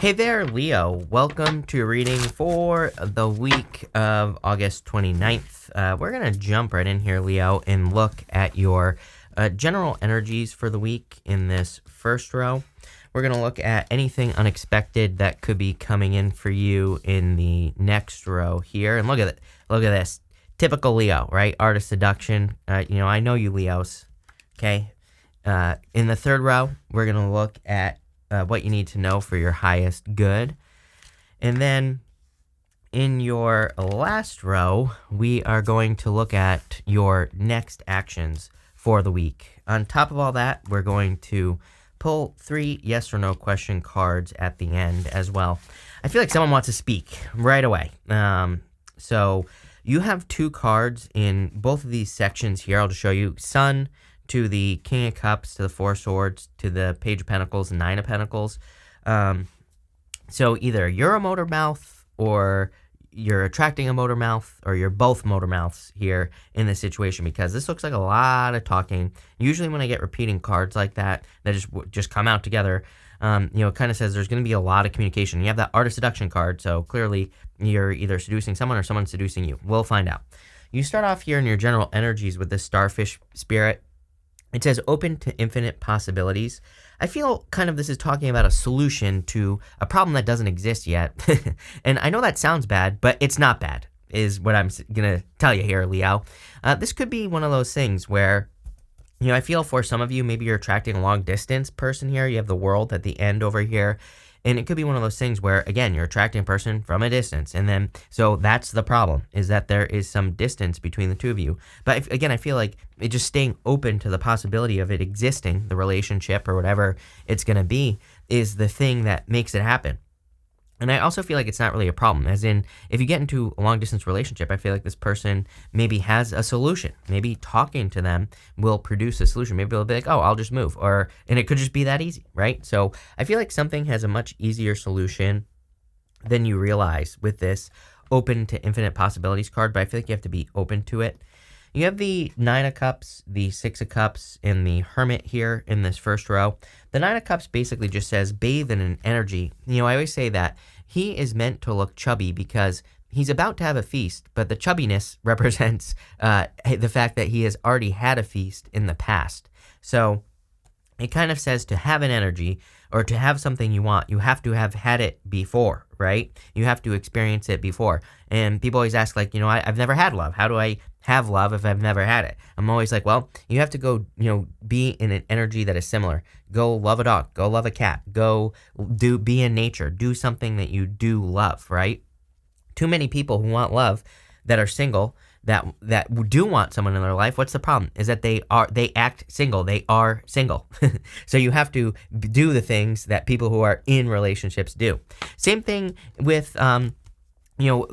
Hey there, Leo. Welcome to your reading for the week of August 29th. We're going to jump right in here, Leo, and look at your general energies for the week in this first row. We're going to look at anything unexpected that could be coming in for you in the next row here. And look at it. Look at this. Typical Leo, right? Art of seduction. I know you Leos, okay? In the third row, we're going to look at what you need to know for your highest good. And then in your last row, we are going to look at your next actions for the week. On top of all that, we're going to pull 3 yes or no question cards at the end as well. I feel like someone wants to speak right away. So you have 2 cards in both of these sections here. I'll just show you. Sun to the King of Cups, to the Four of Swords, to the Page of Pentacles, Nine of Pentacles. So either you're a motor mouth, or you're attracting a motor mouth, or you're both motor mouths here in this situation, because this looks like a lot of talking. Usually when I get repeating cards like that just come out together, it kind of says there's going to be a lot of communication. You have that Art of Seduction card, so clearly you're either seducing someone or someone's seducing you. We'll find out. You start off here in your general energies with this Starfish spirit. It says open to infinite possibilities. I feel kind of this is talking about a solution to a problem that doesn't exist yet. And I know that sounds bad, but it's not bad, is what I'm going to tell you here, Leo. This could be one of those things where, I feel for some of you, maybe you're attracting a long distance person here. You have the World at the end over here. And it could be one of those things where, again, you're attracting a person from a distance. And then, so that's the problem, is that there is some distance between the two of you. But again, I feel like it just staying open to the possibility of it existing, the relationship or whatever it's going to be, is the thing that makes it happen. And I also feel like it's not really a problem, as in, if you get into a long-distance relationship, I feel like this person maybe has a solution. Maybe talking to them will produce a solution. Maybe they'll be like, oh, I'll just move. And it could just be that easy, right? So I feel like something has a much easier solution than you realize with this open to infinite possibilities card, but I feel like you have to be open to it. You have the Nine of Cups, the Six of Cups, and the Hermit here in this first row. The Nine of Cups basically just says bathe in an energy. I always say that he is meant to look chubby because he's about to have a feast, but the chubbiness represents the fact that he has already had a feast in the past. So it kind of says to have an energy or to have something you want, you have to have had it before, right? You have to experience it before. And people always ask, like, I've never had love. How do I have love if I've never had it? I'm always like, well, you have to go, be in an energy that is similar. Go love a dog. Go love a cat. Be in nature. Do something that you do love, right? Too many people who want love that are single, that do want someone in their life, what's the problem? Is that they act single. They are single. So you have to do the things that people who are in relationships do. Same thing with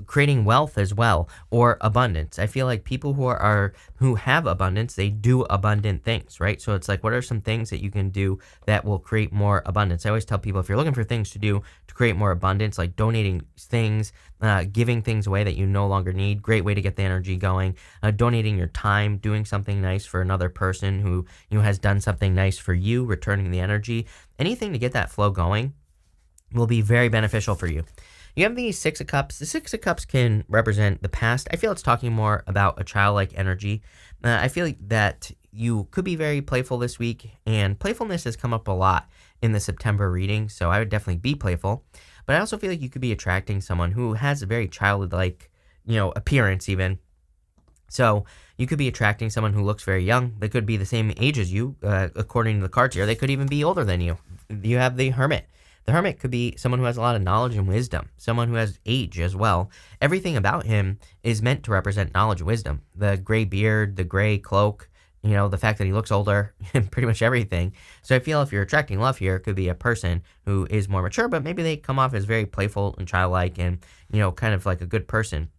creating wealth as well, or abundance. I feel like people who have abundance, they do abundant things, right? So it's like, what are some things that you can do that will create more abundance? I always tell people, if you're looking for things to do to create more abundance, like donating things, giving things away that you no longer need, great way to get the energy going. Donating your time, doing something nice for another person who has done something nice for you, returning the energy. Anything to get that flow going will be very beneficial for you. You have the Six of Cups. The Six of Cups can represent the past. I feel it's talking more about a childlike energy. I feel that you could be very playful this week, and playfulness has come up a lot in the September reading, so I would definitely be playful. But I also feel like you could be attracting someone who has a very childlike, appearance even. So you could be attracting someone who looks very young. They could be the same age as you, according to the cards here. They could even be older than you. You have the Hermit. The Hermit could be someone who has a lot of knowledge and wisdom, someone who has age as well. Everything about him is meant to represent knowledge and wisdom. The gray beard, the gray cloak, the fact that he looks older, pretty much everything. So I feel if you're attracting love here, it could be a person who is more mature, but maybe they come off as very playful and childlike and, kind of like a good person.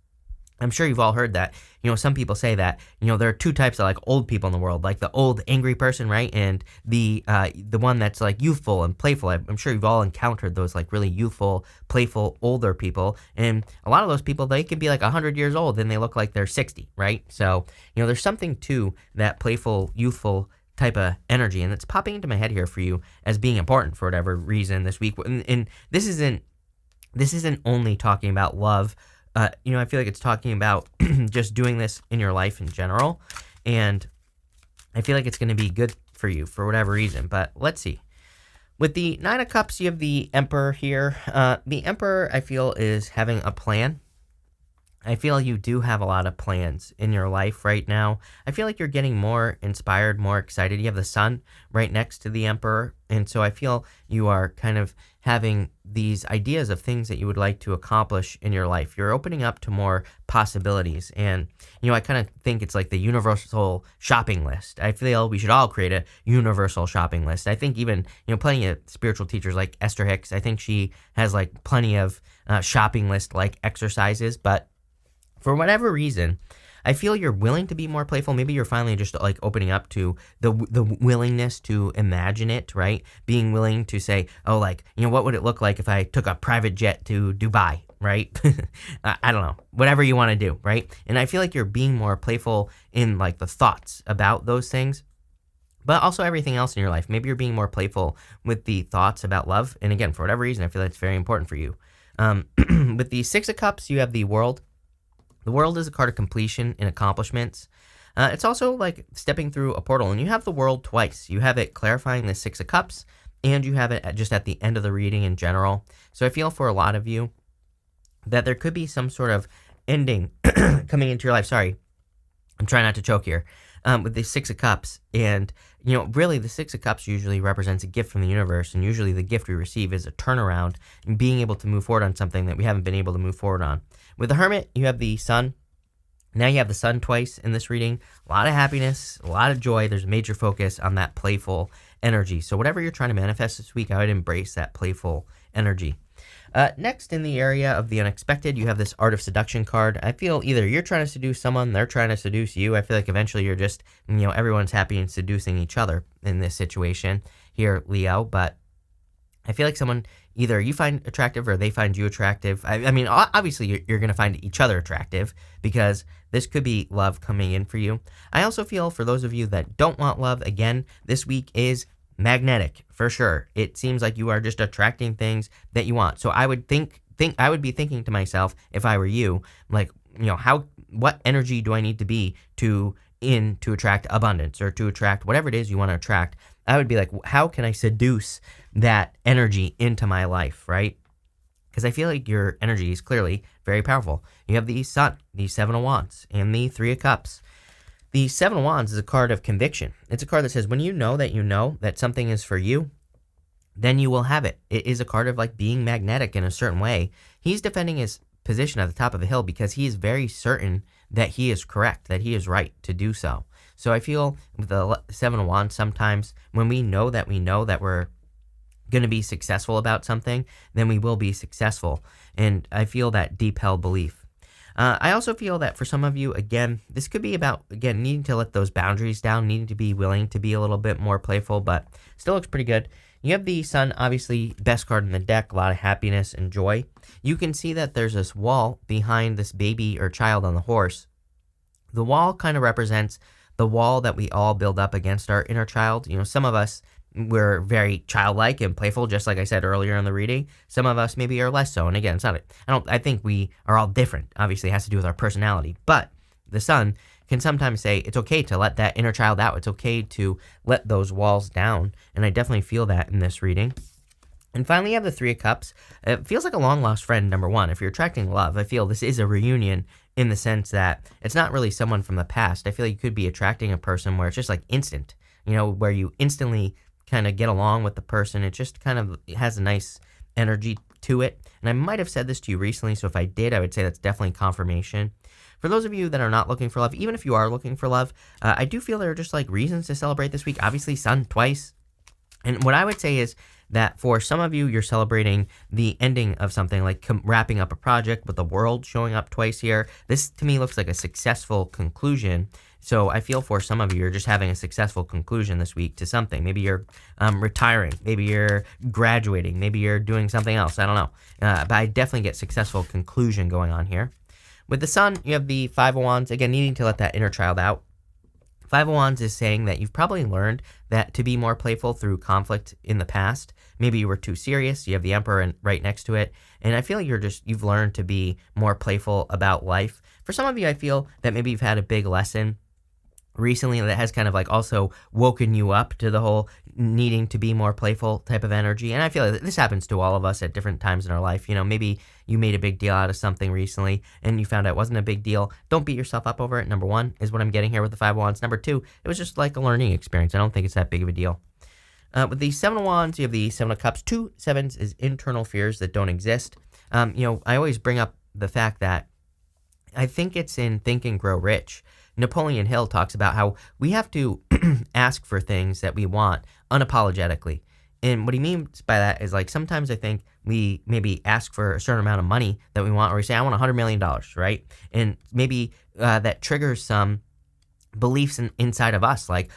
I'm sure you've all heard that, some people say that, there are 2 types of like old people in the world, like the old angry person, right? And the one that's like youthful and playful. I'm sure you've all encountered those like really youthful, playful, older people. And a lot of those people, they can be like 100 years old and they look like they're 60, right? So, there's something to that playful, youthful type of energy, and it's popping into my head here for you as being important for whatever reason this week. And this isn't only talking about love. I feel like it's talking about just doing this in your life in general, and I feel like it's going to be good for you for whatever reason. But let's see. With the Nine of Cups, you have the Emperor here. The Emperor, I feel, is having a plan. I feel you do have a lot of plans in your life right now. I feel like you're getting more inspired, more excited. You have the Sun right next to the Emperor, and so I feel you are kind of having these ideas of things that you would like to accomplish in your life. You're opening up to more possibilities, and I kind of think it's like the universal shopping list. I feel we should all create a universal shopping list. I think even plenty of spiritual teachers like Esther Hicks, I think she has like plenty of shopping list like exercises, but for whatever reason, I feel you're willing to be more playful. Maybe you're finally just like opening up to the willingness to imagine it, right? Being willing to say, oh, like, what would it look like if I took a private jet to Dubai, right? I don't know, whatever you want to do, right? And I feel like you're being more playful in like the thoughts about those things, but also everything else in your life. Maybe you're being more playful with the thoughts about love. And again, for whatever reason, I feel that's very important for you. With the Six of Cups, you have the World. The World is a card of completion and accomplishments. It's also like stepping through a portal, and you have the World twice. You have it clarifying the Six of Cups, and you have it just at the end of the reading in general. So I feel for a lot of you that there could be some sort of ending coming into your life. Sorry, I'm trying not to choke here. With the Six of Cups, and really the Six of Cups usually represents a gift from the universe, and usually the gift we receive is a turnaround and being able to move forward on something that we haven't been able to move forward on. With the Hermit, you have the Sun. Now you have the Sun twice in this reading. A lot of happiness, a lot of joy. There's a major focus on that playful energy. So whatever you're trying to manifest this week, I would embrace that playful energy. Next, in the area of the unexpected, you have this Art of Seduction card. I feel either you're trying to seduce someone, they're trying to seduce you. I feel like eventually you're just, everyone's happy and seducing each other in this situation here, Leo. But I feel like someone, either you find attractive or they find you attractive. I mean, obviously you're going to find each other attractive because this could be love coming in for you. I also feel for those of you that don't want love, again, this week is magnetic for sure. It seems like you are just attracting things that you want. So I would I would be thinking to myself, if I were you, like, what energy do I need to be to attract abundance or to attract whatever it is you want to attract? I would be like, how can I seduce that energy into my life, right? Because I feel like your energy is clearly very powerful. You have the Sun, the Seven of Wands, and the Three of Cups. The Seven of Wands is a card of conviction. It's a card that says when you know that something is for you, then you will have it. It is a card of like being magnetic in a certain way. He's defending his position at the top of the hill because he is very certain that he is correct, that he is right to do so. So I feel with the Seven of Wands, sometimes when we know that we're going to be successful about something, then we will be successful. And I feel that deep held belief. I also feel that for some of you, again, this could be about, again, needing to let those boundaries down, needing to be willing to be a little bit more playful, but still looks pretty good. You have the Sun, obviously, best card in the deck, a lot of happiness and joy. You can see that there's this wall behind this baby or child on the horse. The wall kind of represents the wall that we all build up against our inner child. Some of us, we're very childlike and playful, just like I said earlier in the reading. Some of us maybe are less so. And again, I think we are all different. Obviously, it has to do with our personality. But the Sun can sometimes say it's okay to let that inner child out. It's okay to let those walls down. And I definitely feel that in this reading. And finally, you have the Three of Cups. It feels like a long-lost friend, number one. If you're attracting love, I feel this is a reunion in the sense that it's not really someone from the past. I feel like you could be attracting a person where it's just like instant, where you instantly kind of get along with the person. It just kind of has a nice energy to it. And I might have said this to you recently, so if I did, I would say that's definitely confirmation. For those of you that are not looking for love, even if you are looking for love, I do feel there are just like reasons to celebrate this week. Obviously, Sun twice. And what I would say is that for some of you, you're celebrating the ending of something, like wrapping up a project with the World showing up twice here. This, to me, looks like a successful conclusion. So I feel for some of you, you're just having a successful conclusion this week to something. Maybe you're retiring. Maybe you're graduating. Maybe you're doing something else. I don't know. But I definitely get successful conclusion going on here. With the Sun, you have the Five of Wands. Again, needing to let that inner child out. Five of Wands is saying that you've probably learned that to be more playful through conflict in the past. Maybe you were too serious. You have the Emperor right next to it. And I feel like you've learned to be more playful about life. For some of you, I feel that maybe you've had a big lesson recently that has kind of like also woken you up to the whole needing to be more playful type of energy. And I feel like this happens to all of us at different times in our life. You know, maybe you made a big deal out of something recently and you found out it wasn't a big deal. Don't beat yourself up over it. Number one is what I'm getting here with the Five of Wands. Number two, it was just like a learning experience. I don't think it's that big of a deal. With the Seven of Wands, you have the Seven of Cups. 2 sevens is internal fears that don't exist. You know, I always bring up the fact that I think it's in Think and Grow Rich. Napoleon Hill talks about how we have to ask for things that we want unapologetically. And what he means by that is like sometimes I think we maybe ask for a certain amount of money that we want, or we say, I want $100 million, right? And maybe that triggers some beliefs inside of us, like,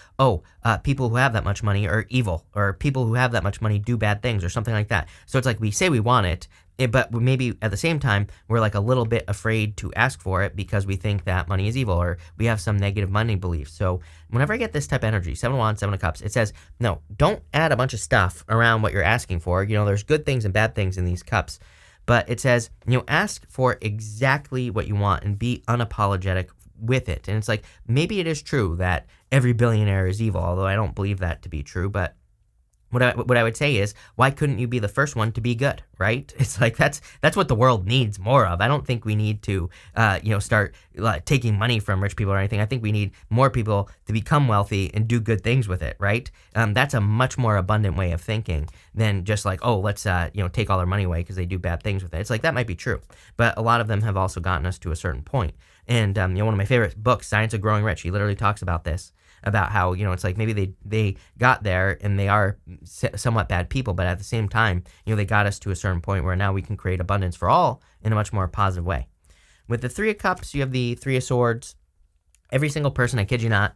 people who have that much money are evil, or people who have that much money do bad things, or something like that. So it's like we say we want it, but maybe at the same time, we're like a little bit afraid to ask for it because we think that money is evil, or we have some negative money beliefs. So whenever I get this type of energy, Seven of Wands, Seven of Cups, it says, no, don't add a bunch of stuff around what you're asking for. You know, there's good things and bad things in these cups. But it says, you know, ask for exactly what you want and be unapologetic with it. And it's like, maybe it is true that every billionaire is evil, although I don't believe that to be true. But what I would say is, why couldn't you be the first one to be good, right? It's like that's what the world needs more of. I don't think we need to, start taking money from rich people or anything. I think we need more people to become wealthy and do good things with it, right? That's a much more abundant way of thinking than just like, let's take all their money away because they do bad things with it. It's like that might be true, but a lot of them have also gotten us to a certain point. And one of my favorite books, Science of Growing Rich, he literally talks about this. About how, it's like maybe they got there and they are somewhat bad people, but at the same time, they got us to a certain point where now we can create abundance for all in a much more positive way. With the Three of Cups, you have the Three of Swords. Every single person, I kid you not,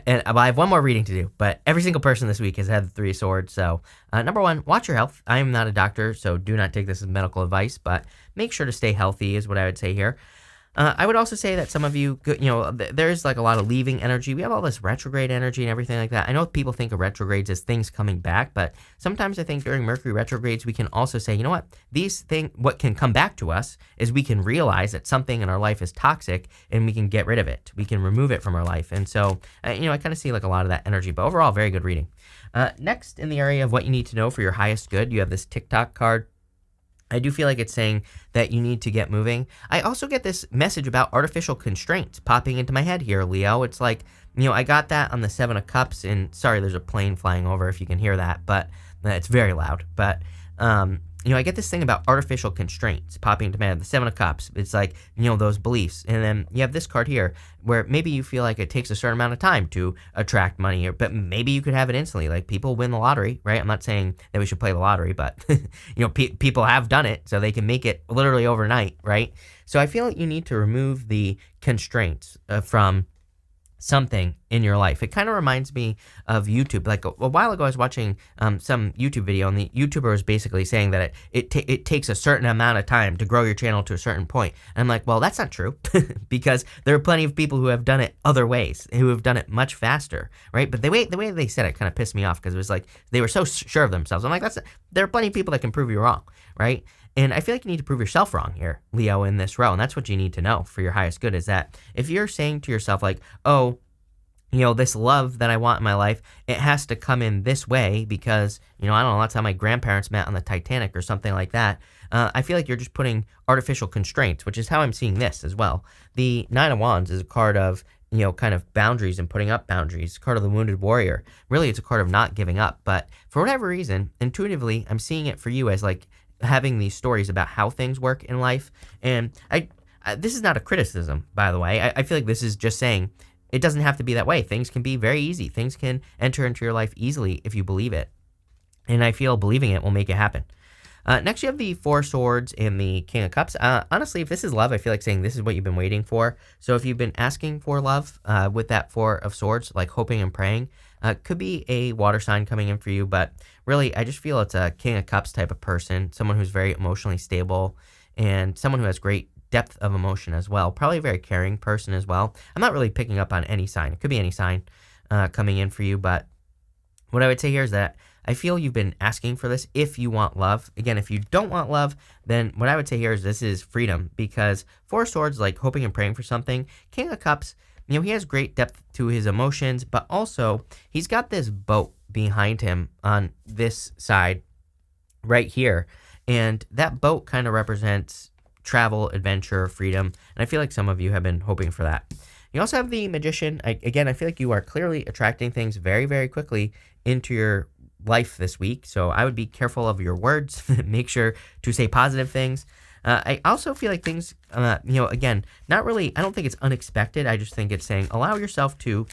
and I have one more reading to do, but every single person this week has had the Three of Swords. So number one, watch your health. I am not a doctor, so do not take this as medical advice, but make sure to stay healthy is what I would say here. I would also say that some of you, there's like a lot of leaving energy. We have all this retrograde energy and everything like that. I know people think of retrogrades as things coming back, but sometimes I think during Mercury retrogrades, we can also say, you know what, what can come back to us is we can realize that something in our life is toxic and we can get rid of it. We can remove it from our life. And so, I kind of see like a lot of that energy, but overall, very good reading. Next, in the area of what you need to know for your highest good, you have this TikTok card. I do feel like it's saying that you need to get moving. I also get this message about artificial constraints popping into my head here, Leo. It's like, I got that on the Seven of Cups, and sorry, there's a plane flying over if you can hear that, but it's very loud. But, I get this thing about artificial constraints popping into my head, the Seven of Cups. It's like, those beliefs. And then you have this card here where maybe you feel like it takes a certain amount of time to attract money, but maybe you could have it instantly. Like people win the lottery, right? I'm not saying that we should play the lottery, but, people have done it, so they can make it literally overnight, right? So I feel like you need to remove the constraints from something in your life. It kind of reminds me of YouTube. Like a while ago, I was watching some YouTube video, and the YouTuber was basically saying that it takes a certain amount of time to grow your channel to a certain point. And I'm like, well, that's not true because there are plenty of people who have done it other ways, who have done it much faster, right? But the way they said it kind of pissed me off because it was like they were so sure of themselves. I'm like, there are plenty of people that can prove you wrong, right? And I feel like you need to prove yourself wrong here, Leo, in this row. And that's what you need to know for your highest good is that if you're saying to yourself like, this love that I want in my life, it has to come in this way because, I don't know, that's how my grandparents met on the Titanic or something like that. I feel like you're just putting artificial constraints, which is how I'm seeing this as well. The Nine of Wands is a card of, kind of boundaries and putting up boundaries. It's a card of the Wounded Warrior. Really, it's a card of not giving up. But for whatever reason, intuitively, I'm seeing it for you as like having these stories about how things work in life. And this is not a criticism, by the way. I feel like this is just saying it doesn't have to be that way. Things can be very easy. Things can enter into your life easily if you believe it. And I feel believing it will make it happen. Next, you have the Four of Swords and the King of Cups. Honestly, if this is love, I feel like saying this is what you've been waiting for. So if you've been asking for love with that Four of Swords, like hoping and praying, could be a water sign coming in for you. But really, I just feel it's a King of Cups type of person, someone who's very emotionally stable and someone who has great depth of emotion as well. Probably a very caring person as well. I'm not really picking up on any sign. It could be any sign coming in for you, but what I would say here is that I feel you've been asking for this if you want love. Again, if you don't want love, then what I would say here is this is freedom, because Four of Swords, like hoping and praying for something. King of Cups, he has great depth to his emotions, but also he's got this boat behind him on this side right here. And that boat kind of represents travel, adventure, freedom. And I feel like some of you have been hoping for that. You also have the Magician. Again, I feel like you are clearly attracting things very, very quickly into your life this week. So I would be careful of your words. Make sure to say positive things. I also feel like things, again, not really, I don't think it's unexpected. I just think it's saying allow yourself to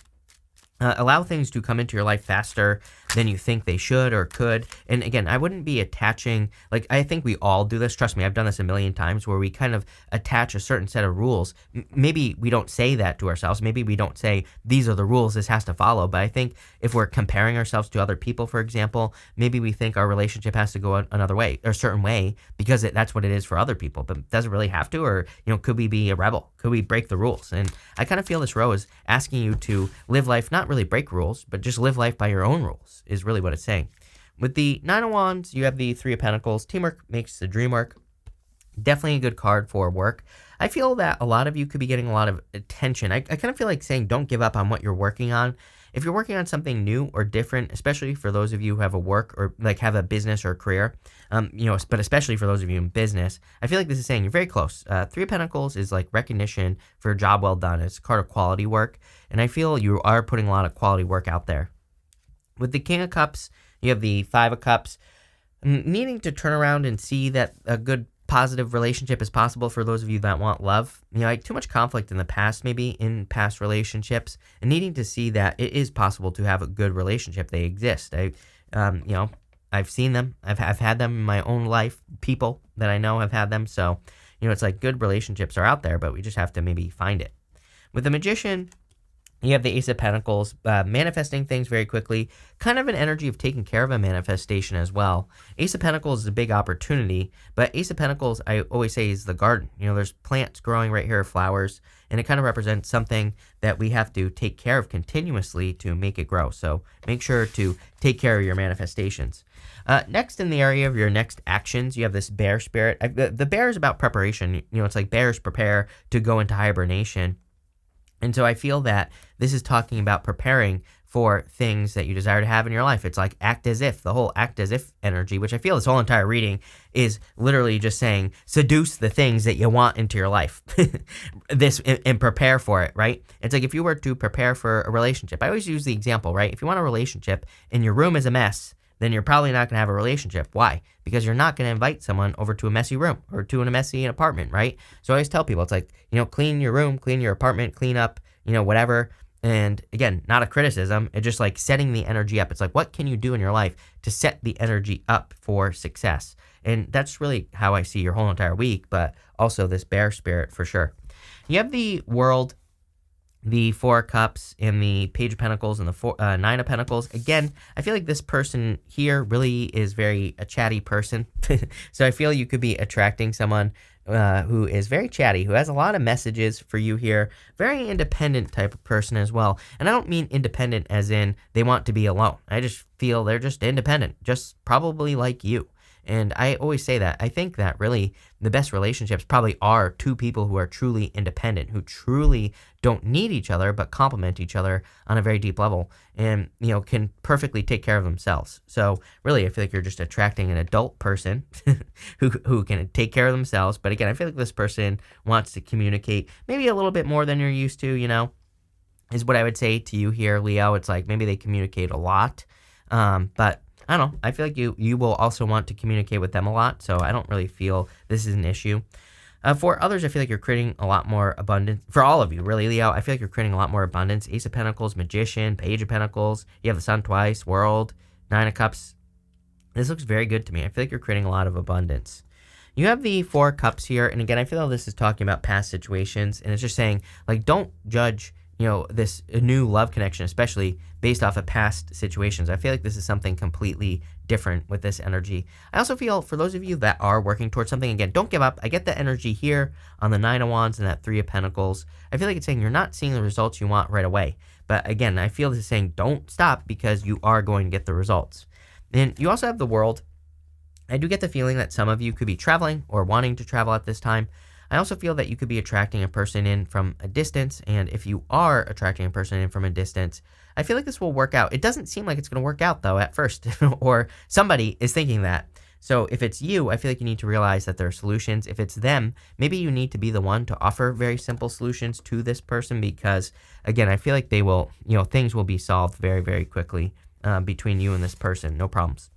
allow things to come into your life faster than you think they should or could. And again, I wouldn't be attaching, like, I think we all do this. Trust me, I've done this a million times where we kind of attach a certain set of rules. Maybe we don't say that to ourselves. Maybe we don't say, these are the rules this has to follow. But I think if we're comparing ourselves to other people, for example, maybe we think our relationship has to go another way or a certain way because that's what it is for other people. But does it really have to? Or, could we be a rebel? Could we break the rules? And I kind of feel this row is asking you to live life, not really break rules, but just live life by your own rules is really what it's saying. With the Nine of Wands, you have the Three of Pentacles. Teamwork makes the dream work. Definitely a good card for work. I feel that a lot of you could be getting a lot of attention. I kind of feel like saying don't give up on what you're working on. If you're working on something new or different, especially for those of you who have a work or like have a business or a career, but especially for those of you in business, I feel like this is saying you're very close. Three of Pentacles is like recognition for a job well done. It's a card of quality work. And I feel you are putting a lot of quality work out there. With the King of Cups, you have the Five of Cups. Needing to turn around and see that a good positive relationship is possible for those of you that want love. Like too much conflict in the past, maybe in past relationships, and needing to see that it is possible to have a good relationship. They exist. I've seen them. I've had them in my own life. People that I know have had them. So, it's like good relationships are out there, but we just have to maybe find it. With the Magician, you have the Ace of Pentacles, manifesting things very quickly, kind of an energy of taking care of a manifestation as well. Ace of Pentacles is a big opportunity, but Ace of Pentacles, I always say, is the garden. There's plants growing right here, flowers, and it kind of represents something that we have to take care of continuously to make it grow. So make sure to take care of your manifestations. Next, in the area of your next actions, you have this bear spirit. The bear is about preparation. It's like bears prepare to go into hibernation. And so I feel that this is talking about preparing for things that you desire to have in your life. It's like act as if, the whole act as if energy, which I feel this whole entire reading is literally just saying seduce the things that you want into your life and prepare for it, right? It's like if you were to prepare for a relationship, I always use the example, right? If you want a relationship and your room is a mess, then you're probably not going to have a relationship. Why? Because you're not going to invite someone over to a messy room or to a messy apartment, right? So I always tell people, it's like, clean your room, clean your apartment, clean up, whatever. And again, not a criticism. It's just like setting the energy up. It's like, what can you do in your life to set the energy up for success? And that's really how I see your whole entire week, but also this bear spirit for sure. You have the World, the Four of Cups, and the Page of Pentacles, and the Nine of Pentacles. Again, I feel like this person here really is a chatty person. So I feel you could be attracting someone who is very chatty, who has a lot of messages for you here. Very independent type of person as well. And I don't mean independent as in they want to be alone. I just feel they're just independent, just probably like you. And I always say that. I think that really the best relationships probably are two people who are truly independent, who truly don't need each other, but complement each other on a very deep level and, can perfectly take care of themselves. So really, I feel like you're just attracting an adult person who can take care of themselves. But again, I feel like this person wants to communicate maybe a little bit more than you're used to, is what I would say to you here, Leo. It's like maybe they communicate a lot, but I don't know. I feel like you will also want to communicate with them a lot, so I don't really feel this is an issue. For others, I feel like you're creating a lot more abundance. For all of you, really, Leo, I feel like you're creating a lot more abundance. Ace of Pentacles, Magician, Page of Pentacles. You have the Sun twice, World, Nine of Cups. This looks very good to me. I feel like you're creating a lot of abundance. You have the Four of Cups here, and again, I feel like this is talking about past situations, and it's just saying, like, don't judge this new love connection, especially based off of past situations. I feel like this is something completely different with this energy. I also feel for those of you that are working towards something, again, don't give up. I get the energy here on the Nine of Wands and that Three of Pentacles. I feel like it's saying you're not seeing the results you want right away. But again, I feel this is saying don't stop because you are going to get the results. And you also have the World. I do get the feeling that some of you could be traveling or wanting to travel at this time. I also feel that you could be attracting a person in from a distance, and if you are attracting a person in from a distance, I feel like this will work out. It doesn't seem like it's going to work out, though, at first, or somebody is thinking that. So if it's you, I feel like you need to realize that there are solutions. If it's them, maybe you need to be the one to offer very simple solutions to this person because, again, I feel like they will, things will be solved very, very quickly between you and this person. No problems.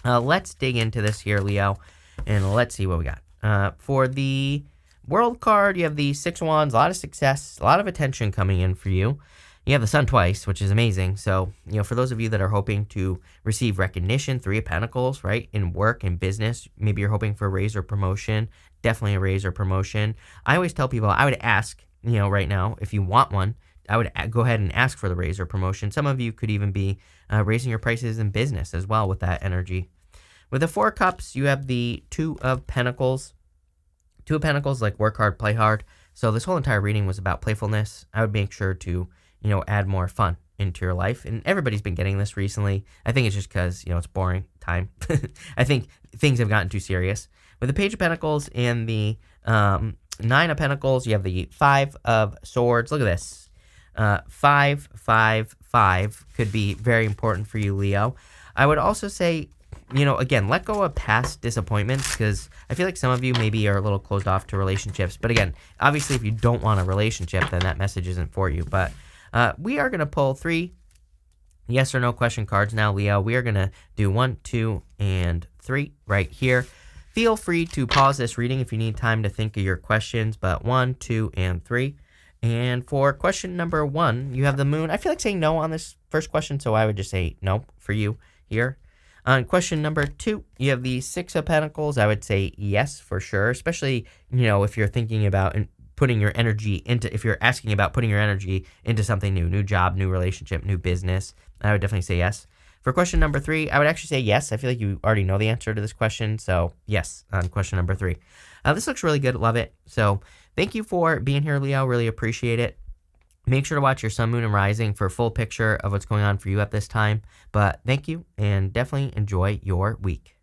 Let's dig into this here, Leo, and let's see what we got. For the World card, you have the Six of Wands, a lot of success, a lot of attention coming in for you. You have the Sun twice, which is amazing. So, for those of you that are hoping to receive recognition, Three of Pentacles, right, in work and business, maybe you're hoping for a raise or promotion, definitely a raise or promotion. I always tell people, I would ask, right now, if you want one, I would go ahead and ask for the raise or promotion. Some of you could even be raising your prices in business as well with that energy. With the Four of Cups, you have the Two of Pentacles. Two of Pentacles, like work hard, play hard. So this whole entire reading was about playfulness. I would make sure to, add more fun into your life. And everybody's been getting this recently. I think it's just because, it's boring time. I think things have gotten too serious. With the Page of Pentacles and the Nine of Pentacles, you have the Five of Swords. Look at this. 5, 5, 5 could be very important for you, Leo. I would also say, again, let go of past disappointments because I feel like some of you maybe are a little closed off to relationships. But again, obviously, if you don't want a relationship, then that message isn't for you. But we are going to pull 3 yes or no question cards now, Leo. We are going to do 1, 2, and 3 right here. Feel free to pause this reading if you need time to think of your questions. But 1, 2, and 3. And for question number 1, you have the Moon. I feel like saying no on this first question, so I would just say no for you here. On question number 2, you have the Six of Pentacles. I would say yes for sure, especially, if you're thinking about putting your energy into, if you're asking about putting your energy into something new job, new relationship, new business, I would definitely say yes. For question number 3, I would actually say yes. I feel like you already know the answer to this question, so yes on question number 3. This looks really good. Love it. So thank you for being here, Leo. Really appreciate it. Make sure to watch your sun, moon, and rising for a full picture of what's going on for you at this time. But thank you, and definitely enjoy your week.